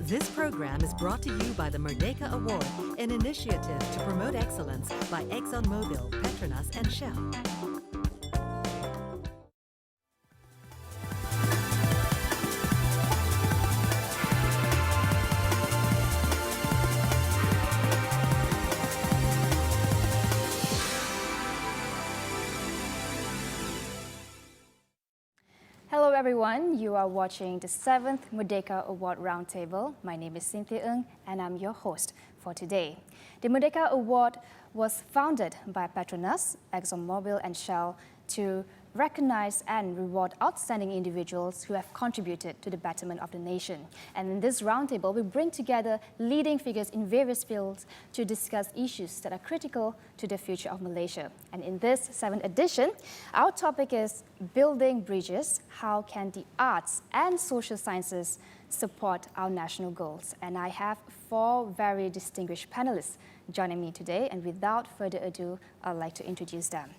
This program is brought to you by the Merdeka Award, an initiative to promote excellence by ExxonMobil, Petronas and Shell. Hello everyone, you are watching the 7th Merdeka Award Roundtable. My name is Cynthia and I'm your host for today. The Merdeka Award was founded by Petronas, ExxonMobil and Shell to recognize and reward outstanding individuals who have contributed to the betterment of the nation. And in this roundtable, we bring together leading figures in various fields to discuss issues that are critical to the future of Malaysia. And in this 7th edition, our topic is building bridges. How can the arts and social sciences support our national goals? And I have 4 very distinguished panelists joining me today. And without further ado, I'd like to introduce them.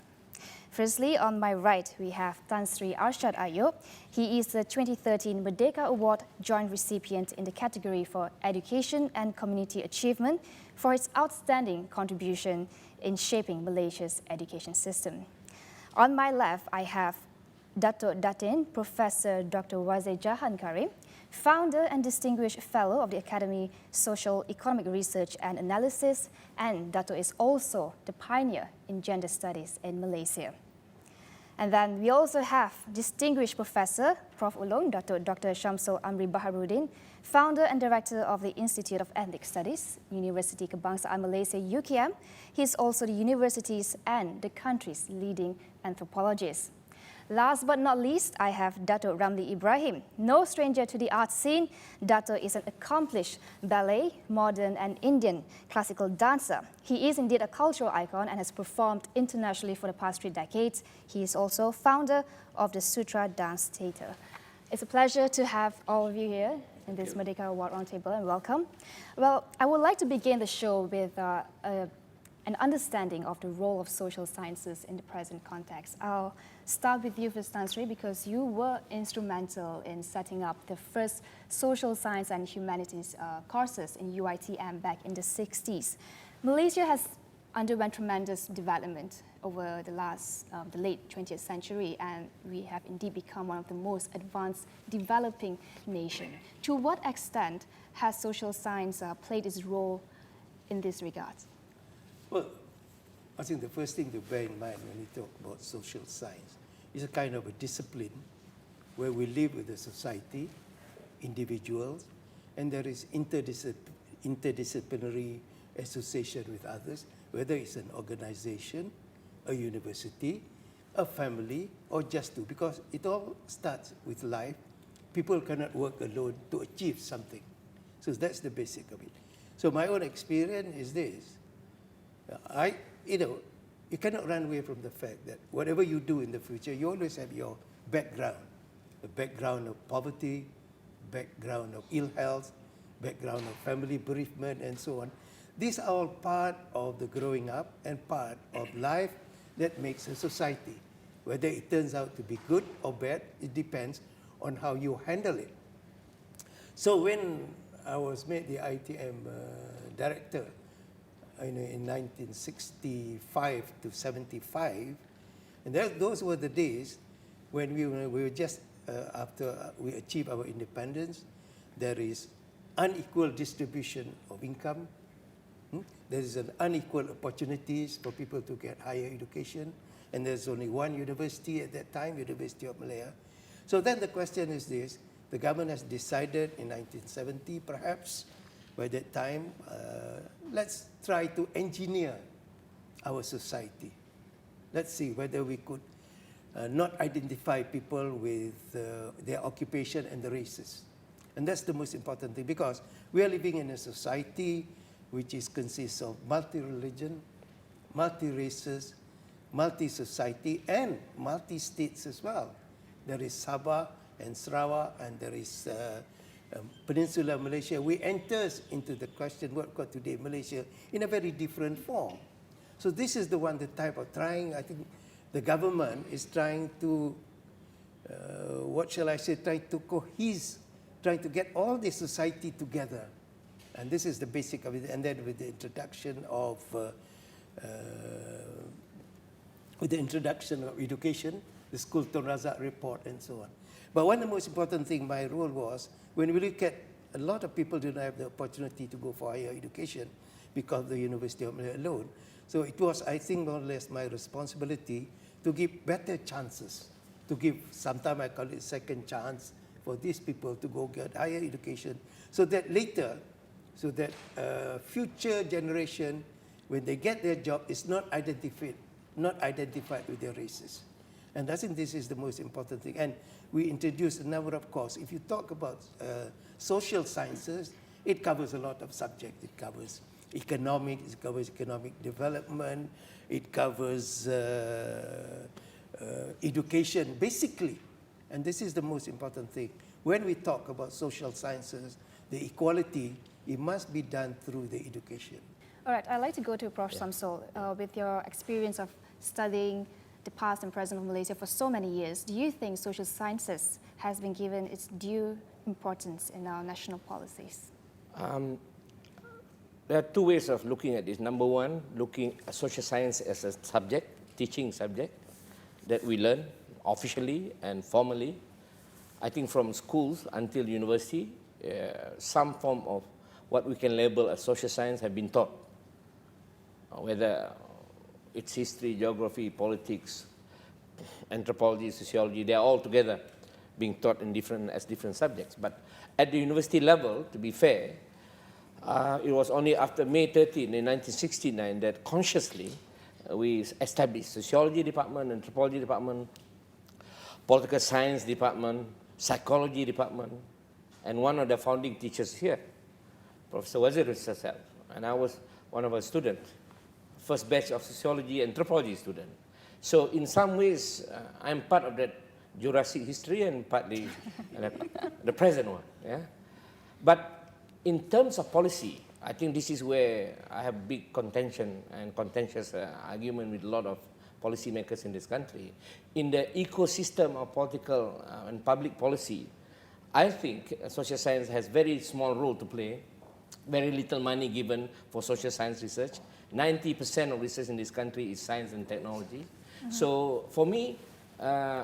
Firstly, on my right, we have Tan Sri Arshad Ayub. He is the 2013 Merdeka Award joint recipient in the category for Education and Community Achievement for his outstanding contribution in shaping Malaysia's education system. On my left, I have Datin, Professor Dr. Wazir Jahan Karim, founder and distinguished fellow of the Academy Socio-Economic Research and Analysis, and Dato is also the pioneer in gender studies in Malaysia. And then we also have distinguished Professor, Prof. Ulung, Dr. Shamsul Amri Baharuddin, founder and director of the Institute of Ethnic Studies, University Kebangsaan Malaysia, UKM. He is also the university's and the country's leading anthropologist. Last but not least, I have Dato Ramli Ibrahim. No stranger to the art scene, Dato is an accomplished ballet, modern and Indian classical dancer. He is indeed a cultural icon and has performed internationally for the past 3 decades. He is also founder of the Sutra Dance Theatre. It's a pleasure to have all of you here in this Merdeka Award Roundtable, and welcome. Well, I would like to begin the show with an understanding of the role of social sciences in the present context. I'll start with you, Ms. Tan Sri, because you were instrumental in setting up the first social science and humanities courses in UiTM back in the 60s. Malaysia has underwent tremendous development over the late 20th century, and we have indeed become one of the most advanced developing nations. To what extent has social science played its role in this regard? Well, I think the first thing to bear in mind when we talk about social science is a kind of a discipline where we live with the society, individuals, and there is interdisciplinary association with others, whether it's an organization, a university, a family, or just two, because it all starts with life. People cannot work alone to achieve something. So that's the basic of it. So my own experience is this. You cannot run away from the fact that whatever you do in the future, you always have your background, a background of poverty, background of ill health, background of family bereavement, and so on. These are all part of the growing up and part of life that makes a society. Whether it turns out to be good or bad, it depends on how you handle it. So when I was made the ITM director, in 1965 to 75, and those were the days when we were just after we achieved our independence. There is unequal distribution of income. There is an unequal opportunities for people to get higher education, and there's only one university at that time, University of Malaya. So then the question is this: the government has decided in 1970, perhaps, by that time, let's try to engineer our society. Let's see whether we could not identify people with their occupation and the races. And that's the most important thing, because we are living in a society which consists of multi-religion, multi-races, multi-society, and multi-states as well. There is Sabah and Sarawak, and there is Peninsula Malaysia. We enter into the question what got today Malaysia in a very different form. So this is the type of trying, I think the government is trying to, trying to cohese trying to get all the society together. And this is the basic of it. And then with the introduction of education, the School Tun Razak report and so on. But one of the most important thing my role was, when we look at a lot of people do not have the opportunity to go for higher education because of the University of Malaya alone. So it was, I think, more or less my responsibility to give better chances, to give, sometimes I call it second chance, for these people to go get higher education, so that later, so that future generation, when they get their job, is not identified with their races. And I think this is the most important thing. And we introduced a number of courses. If you talk about social sciences, it covers a lot of subjects. It covers economics, it covers economic development, it covers education, basically. And this is the most important thing. When we talk about social sciences, the equality, it must be done through the education. All right, I'd like to go to Prof. Shamsul. With your experience of studying the past and present of Malaysia for so many years, do you think social sciences has been given its due importance in our national policies? There are two ways of looking at this. Number one, looking at social science as a subject, teaching subject, that we learn officially and formally. I think from schools until university, some form of what we can label as social science have been taught. Whether it's history, geography, politics, anthropology, sociology, they are all together being taught in different subjects. But at the university level, to be fair, it was only after May 13 in 1969 that consciously we established sociology department, anthropology department, political science department, psychology department, and one of the founding teachers here, Professor Wazir herself, and I was one of her students, first batch of sociology and anthropology student. So in some ways, I'm part of that Jurassic history and partly the present one. Yeah? But in terms of policy, I think this is where I have big contention and contentious argument with a lot of policymakers in this country. In the ecosystem of political and public policy, I think social science has very small role to play, very little money given for social science research. 90% of research in this country is science and technology. So for me,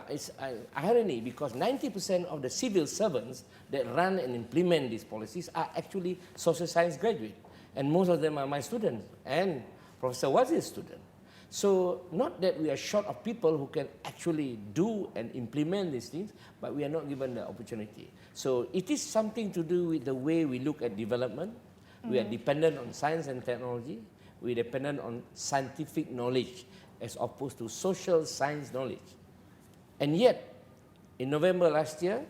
it's irony, because 90% of the civil servants that run and implement these policies are actually social science graduates. And most of them are my students and Professor Wazir's students. So not that we are short of people who can actually do and implement these things, but we are not given the opportunity. So it is something to do with the way we look at development. We are dependent on science and technology. We are dependent on scientific knowledge as opposed to social science knowledge. And yet, in November last year,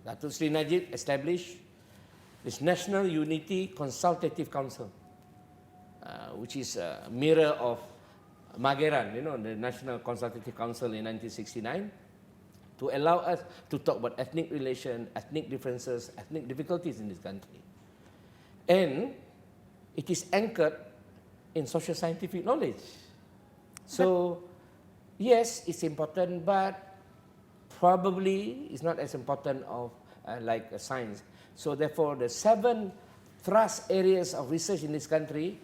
Datuk Sri Najib established this National Unity Consultative Council, which is a mirror of Mageran, you know, the National Consultative Council in 1969, to allow us to talk about ethnic relations, ethnic differences, ethnic difficulties in this country. And it is anchored in social scientific knowledge. So, yes, it's important, but probably it's not as important of like science. So therefore, the 7 thrust areas of research in this country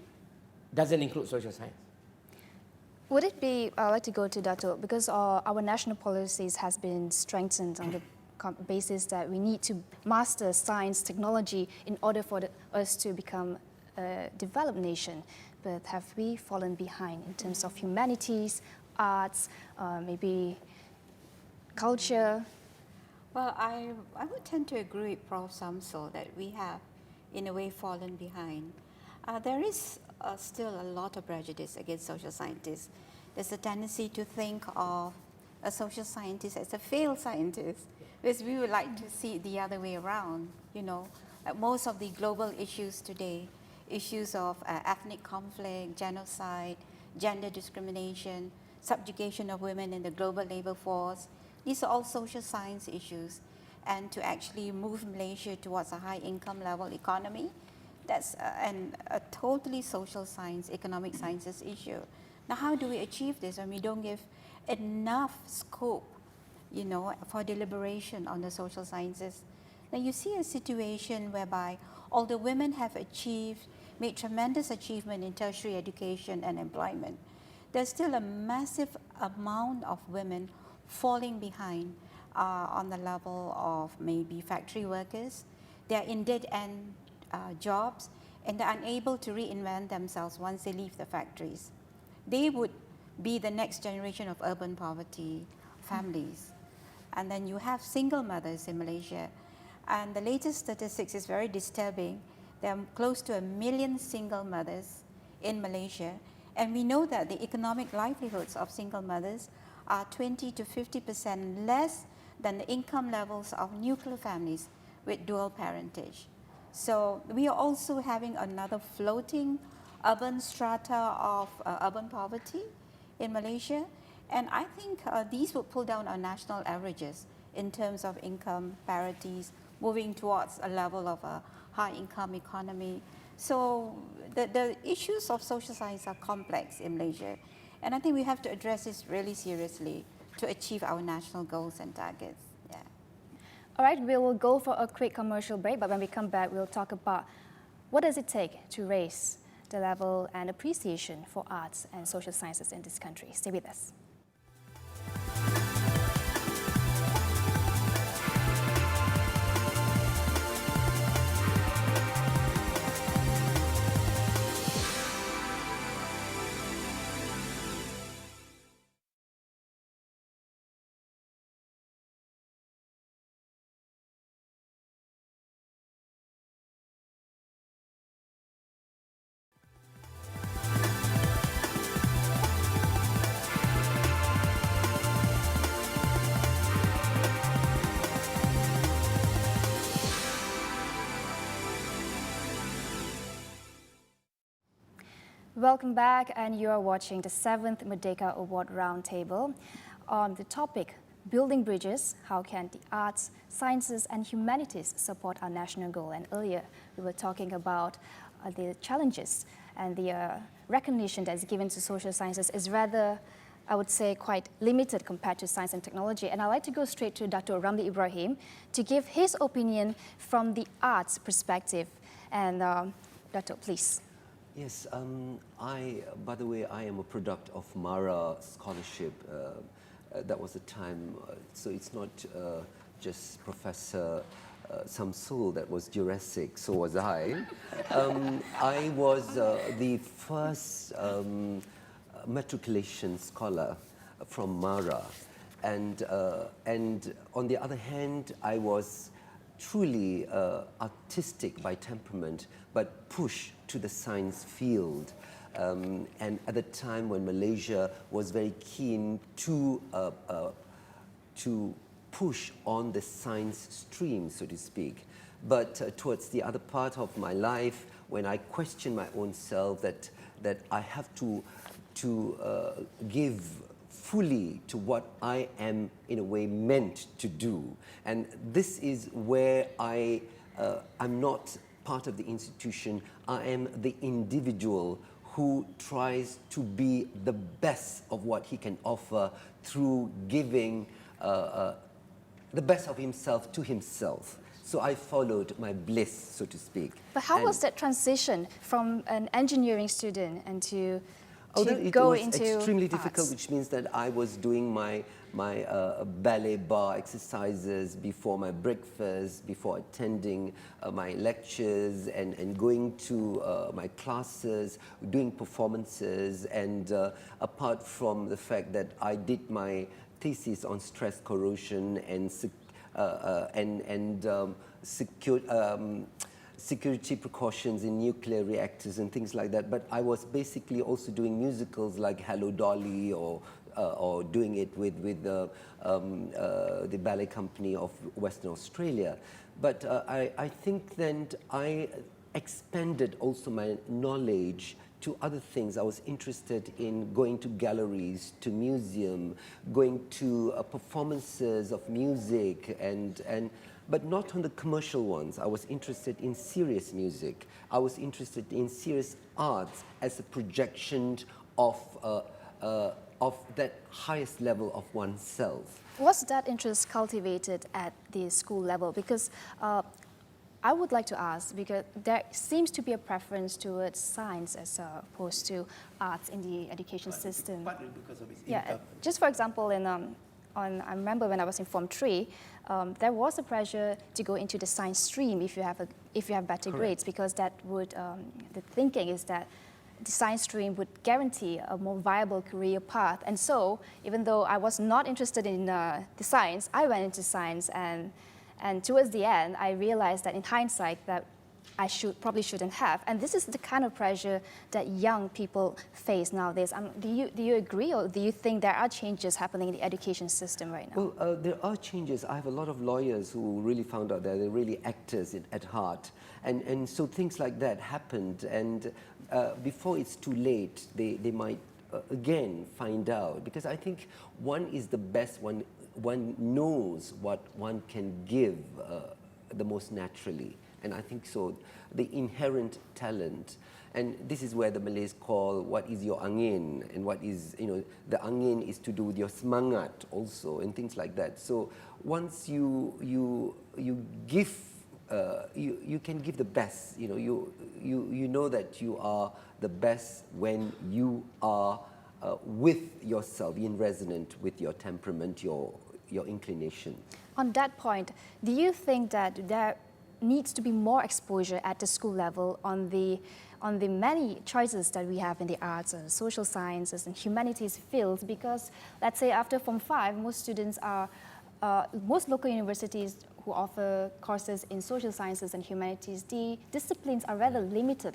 doesn't include social science. Would it be, I'd like to go to Dato, because our national policies has been strengthened on the basis that we need to master science, technology in order for us to become a developed nation. But have we fallen behind in terms of humanities, arts, maybe culture? Well, I would tend to agree with Prof. Shamsul that we have, in a way, fallen behind. There is still a lot of prejudice against social scientists. There's a tendency to think of a social scientist as a failed scientist, whereas we would like to see it the other way around. You know, most of the global issues today, issues of ethnic conflict, genocide, gender discrimination, subjugation of women in the global labor force, these are all social science issues. And to actually move Malaysia towards a high income level economy, that's a totally social science, economic sciences issue. Now, how do we achieve this when we don't give enough scope you know, for deliberation on the social sciences. Now you see a situation whereby although women have made tremendous achievement in tertiary education and employment, there's still a massive amount of women falling behind on the level of maybe factory workers. They're in dead-end jobs, and they're unable to reinvent themselves once they leave the factories. They would be the next generation of urban poverty families. And then you have single mothers in Malaysia. And the latest statistics is very disturbing. There are close to 1 million single mothers in Malaysia. And we know that the economic livelihoods of single mothers are 20 to 50% less than the income levels of nuclear families with dual parentage. So we are also having another floating urban strata of urban poverty in Malaysia. And I think these will pull down our national averages in terms of income parities, moving towards a level of a high income economy. So the issues of social science are complex in Malaysia. And I think we have to address this really seriously to achieve our national goals and targets. Yeah. All right, we will go for a quick commercial break, but when we come back, we'll talk about what does it take to raise the level and appreciation for arts and social sciences in this country. Stay with us. Welcome back, and you are watching the 7th Merdeka Award Roundtable on the topic, Building Bridges, how can the arts, sciences and humanities support our national goal? And earlier we were talking about the challenges and the recognition that is given to social sciences is rather, I would say, quite limited compared to science and technology. And I'd like to go straight to Dato Ramli Ibrahim to give his opinion from the arts perspective. And Dato, please. Yes, by the way, I am a product of Mara scholarship. That was the time, so it's not just Professor Shamsul that was Jurassic, so was I. I was the first matriculation scholar from Mara. And on the other hand, I was truly artistic by temperament, but pushed to the science field. And at the time when Malaysia was very keen to push on the science stream, so to speak. But towards the other part of my life, when I questioned my own self that I have to give fully to what I am in a way meant to do. And this is where I'm not part of the institution. I am the individual who tries to be the best of what he can offer through giving the best of himself to himself. So I followed my bliss, so to speak. But how was that transition from an engineering student and to it go was into extremely arts? difficult, which means that I was doing my ballet bar exercises before my breakfast, before attending my lectures, and going to my classes, doing performances, and apart from the fact that I did my thesis on stress corrosion and security precautions in nuclear reactors and things like that. But I was basically also doing musicals like Hello Dolly, or doing it with the ballet company of Western Australia. But I think then I expanded also my knowledge to other things. I was interested in going to galleries, to museum, going to performances of music, but not on the commercial ones. I was interested in serious music. I was interested in serious arts as a projection of of that highest level of oneself. Was that interest cultivated at the school level? Because I would like to ask, because there seems to be a preference towards science as opposed to arts in the education system. Partly because of its Yeah, income. just for example, I remember when I was in Form 3, there was a pressure to go into the science stream if you have better grades, because that would the thinking is that the science stream would guarantee a more viable career path. And so, even though I was not interested in the science, I went into science, and towards the end, I realized that in hindsight that I probably shouldn't have. And this is the kind of pressure that young people face nowadays. Do you agree, or do you think there are changes happening in the education system right now? Well, there are changes. I have a lot of lawyers who really found out that they're really actors at heart. And so things like that happened. And before it's too late, they might again find out. Because I think one is the best, one knows what one can give the most naturally. And I think so, the inherent talent, and this is where the Malays call what is your angin, and what is, the angin is to do with your semangat also, and things like that. So once you give, you can give the best. You know that you are the best when you are with yourself, in resonant with your temperament, your inclination. On that point, do you think that there needs to be more exposure at the school level on the many choices that we have in the arts and social sciences and humanities fields? Because let's say after Form 5, most students are, most local universities who offer courses in social sciences and humanities, the disciplines are rather limited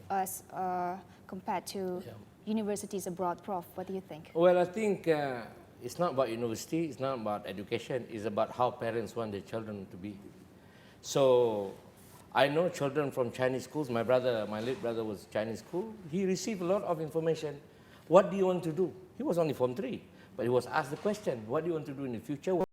as compared to universities abroad. Prof, what do you think? Well, I think it's not about university, it's not about education, it's about how parents want their children to be. So I know children from Chinese schools. My late brother was Chinese school. He received a lot of information. What do you want to do? He was only Form 3, but he was asked the question, what do you want to do in the future?